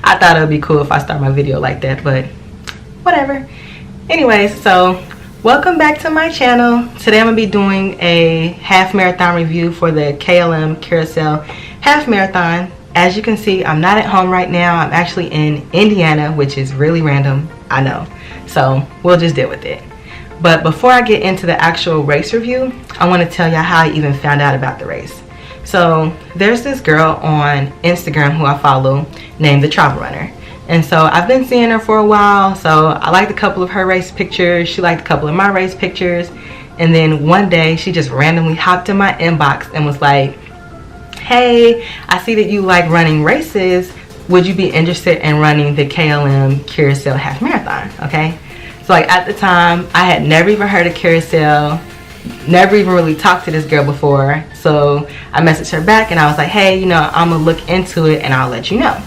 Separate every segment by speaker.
Speaker 1: I thought it would be cool if I start my video like that, but whatever. Anyways, so welcome back to my channel. Today I'm gonna be doing a half marathon review for the KLM Curacao half marathon. As you can see, I'm not at home right now. I'm actually in Indiana, which is really random, I know. So we'll just deal with it. But before I get into the actual race review, I want to tell y'all how I even found out about the race. So there's this girl on Instagram who I follow named the Travel Runner. And so I've been seeing her for a while. So I liked a couple of her race pictures. She liked a couple of my race pictures. And then one day she just randomly hopped in my inbox and was like, hey, I see that you like running races. Would you be interested in running the KLM Curacao half marathon? Okay. So like at the time, I had never even heard of Curacao, never even really talked to this girl before. So I messaged her back and I was like, hey, you know, I'm gonna look into it and I'll let you know.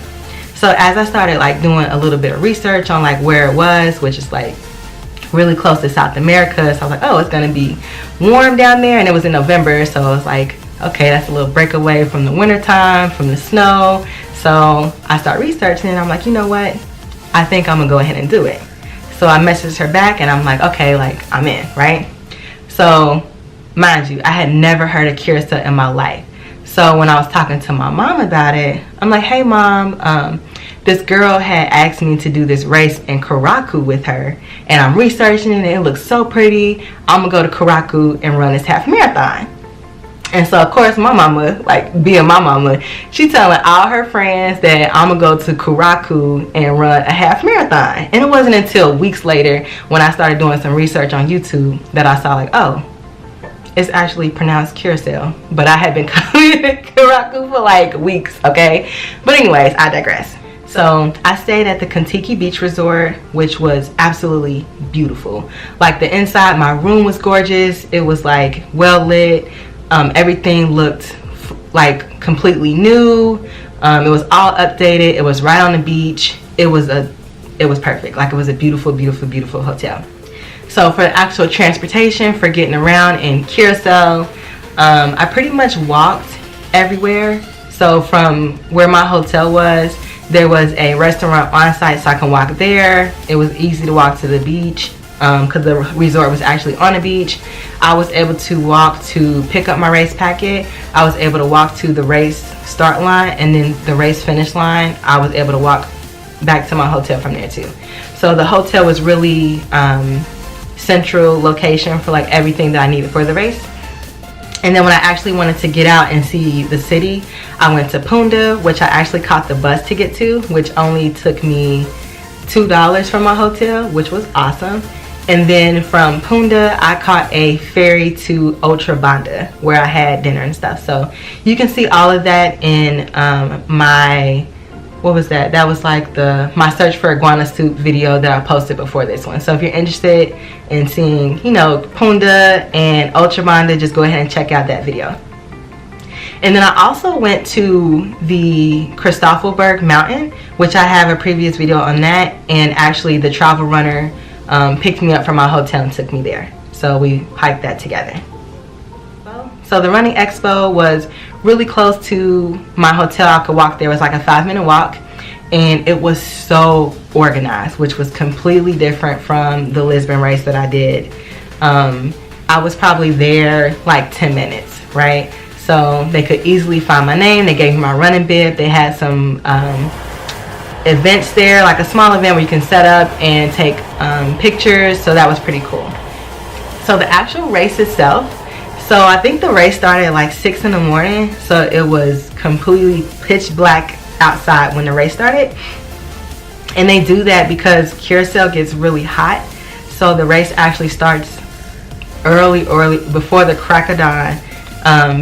Speaker 1: So as I started like doing a little bit of research on like where it was, which is like really close to South America. So I was like, oh, it's gonna be warm down there. And it was in November. So I was like, okay, that's a little breakaway from the winter time, from the snow. So I start researching and I'm like, you know what? I think I'm gonna go ahead and do it. So I messaged her back and I'm like, okay, like I'm in, right? So mind you, I had never heard of Curacao in my life. So when I was talking to my mom about it, I'm like, hey mom, this girl had asked me to do this race in Curacao with her and I'm researching it and it looks so pretty. I'm gonna go to Curacao and run this half marathon. And so of course my mama, like being my mama, she telling all her friends that I'm gonna go to Curacao and run a half marathon. And it wasn't until weeks later when I started doing some research on YouTube that I saw like, oh, it's actually pronounced Curacao. But I had been calling it Curacao for like weeks, okay? But anyways, I digress. So I stayed at the KONTIKI beach resort, which was absolutely beautiful. Like the inside, my room was gorgeous. It was like well lit. Everything looked like completely new. It was all updated. It was right on the beach. It was perfect. Like it was a beautiful, beautiful, beautiful hotel. So for the actual transportation, for getting around in Curacao, I pretty much walked everywhere. So from where my hotel was, there was a restaurant on site, so I can walk there. It was easy to walk to the beach. Because the resort was actually on the beach. I was able to walk to pick up my race packet. I was able to walk to the race start line, and then the race finish line, I was able to walk back to my hotel from there too. So the hotel was really central location for like everything that I needed for the race. And then when I actually wanted to get out and see the city, I went to Punda, which I actually caught the bus to get to, which only took me $2 from my hotel, which was awesome. And then from Punda, I caught a ferry to Otrobanda where I had dinner and stuff. So you can see all of that in my, what was that? That was like my search for iguana soup video that I posted before this one. So if you're interested in seeing, you know, Punda and Otrobanda, just go ahead and check out that video. And then I also went to the Chrisoffel mountain, which I have a previous video on that. And actually the Travel Runner picked me up from my hotel and took me there. So we hiked that together. So the running expo was really close to my hotel. I could walk there. It was like a 5-minute walk. And it was so organized, which was completely different from the Lisbon race that I did. I was probably there like 10 minutes, right? So they could easily find my name. They gave me my running bib. They had some events there, like a small event where you can set up and take pictures. So that was pretty cool. So the actual race itself, so I think the race started at like 6 in the morning. So it was completely pitch black outside when the race started. And they do that because Curacao gets really hot. So the race actually starts early before the crack of dawn.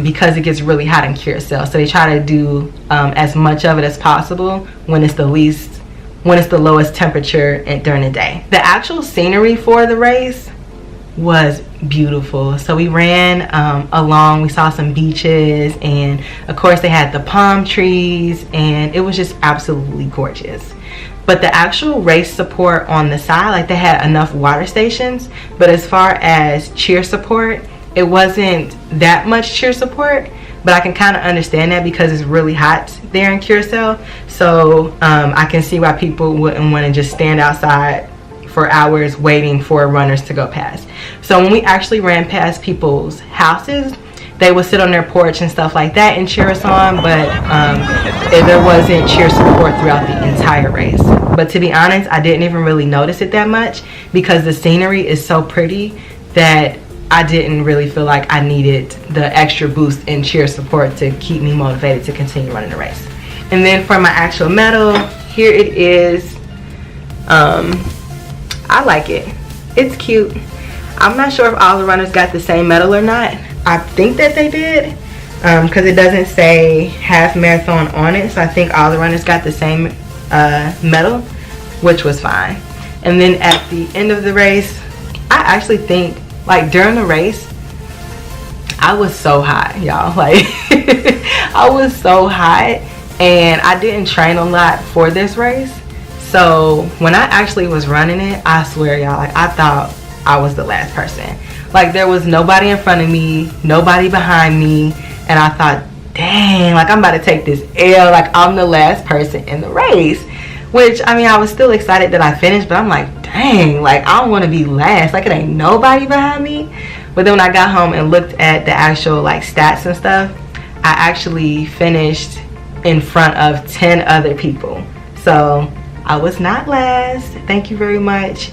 Speaker 1: Because it gets really hot in Curacao. So they try to do as much of it as possible when it's the lowest temperature during the day. The actual scenery for the race was beautiful. So we ran along, we saw some beaches, and of course they had the palm trees, and it was just absolutely gorgeous. But the actual race support on the side, like they had enough water stations, but as far as cheer support, it wasn't that much cheer support. but I can kind of understand that because it's really hot there in Curacao. So I can see why people wouldn't want to just stand outside for hours waiting for runners to go past. So when we actually ran past people's houses, they would sit on their porch and stuff like that and cheer us on, but there wasn't cheer support throughout the entire race. But to be honest, I didn't even really notice it that much because the scenery is so pretty that I didn't really feel like I needed the extra boost in cheer support to keep me motivated to continue running the race. And then for my actual medal, here it is. I like it. It's cute. I'm not sure if all the runners got the same medal or not. I think that they did because it doesn't say half marathon on it, so I think all the runners got the same medal, which was fine. And then at the end of the race, I actually think, like, during the race, I was so hot, y'all. Like, I was so hot, and I didn't train a lot for this race. So when I actually was running it, I swear, y'all, like, I thought I was the last person. Like, there was nobody in front of me, nobody behind me, and I thought, dang, like, I'm about to take this L, like, I'm the last person in the race. Which, I mean, I was still excited that I finished, but I'm like, dang, like, I don't want to be last. Like, it ain't nobody behind me. But then when I got home and looked at the actual, like, stats and stuff, I actually finished in front of 10 other people. So I was not last. Thank you very much.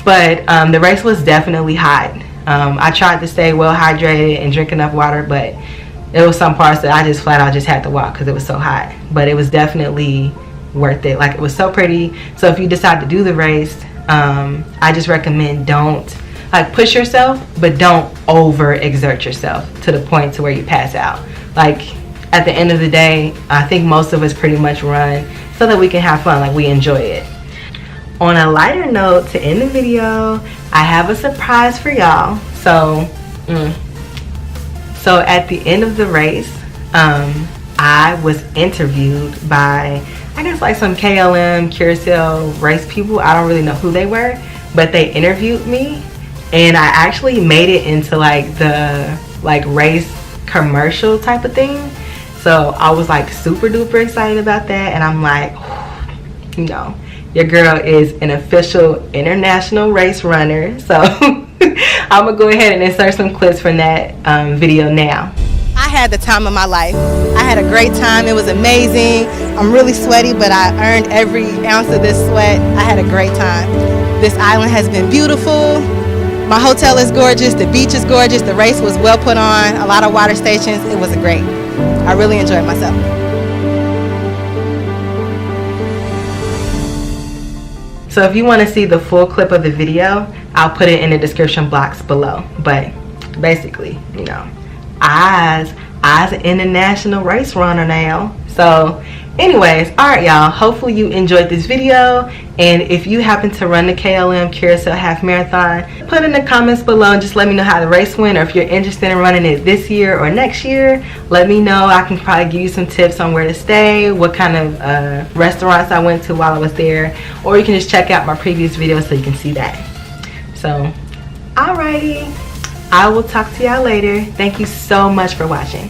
Speaker 1: But the race was definitely hot. I tried to stay well hydrated and drink enough water, but there was some parts that I just flat out just had to walk because it was so hot. But it was definitely worth it. Like, it was so pretty. So if you decide to do the race, I just recommend don't, like, push yourself, but don't overexert yourself to the point to where you pass out. Like, at the end of the day, I think most of us pretty much run so that we can have fun, like, we enjoy it. On a lighter note, to end the video, I have a surprise for y'all. So at the end of the race, I was interviewed by, I guess, like, some KLM Curacao race people. I don't really know who they were, but they interviewed me, and I actually made it into, like, the, like, race commercial type of thing. So I was, like, super duper excited about that, and I'm like, you know, your girl is an official international race runner. So I'm gonna go ahead and insert some clips from that video now.
Speaker 2: I had the time of my life. I had a great time. It was amazing. I'm really sweaty, but I earned every ounce of this sweat. I had a great time. This island has been beautiful. My hotel is gorgeous. The beach is gorgeous. The race was well put on. A lot of water stations. It was great. I really enjoyed myself.
Speaker 1: So if you want to see the full clip of the video, I'll put it in the description box below. But basically, you know, I's an international race runner now. So anyways, alright y'all, hopefully you enjoyed this video, and if you happen to run the KLM Curacao half marathon, put in the comments below and just let me know how the race went, or if you're interested in running it this year or next year, let me know. I can probably give you some tips on where to stay, what kind of restaurants I went to while I was there, or you can just check out my previous videos so you can see that. So alrighty, I will talk to y'all later. Thank you so much for watching.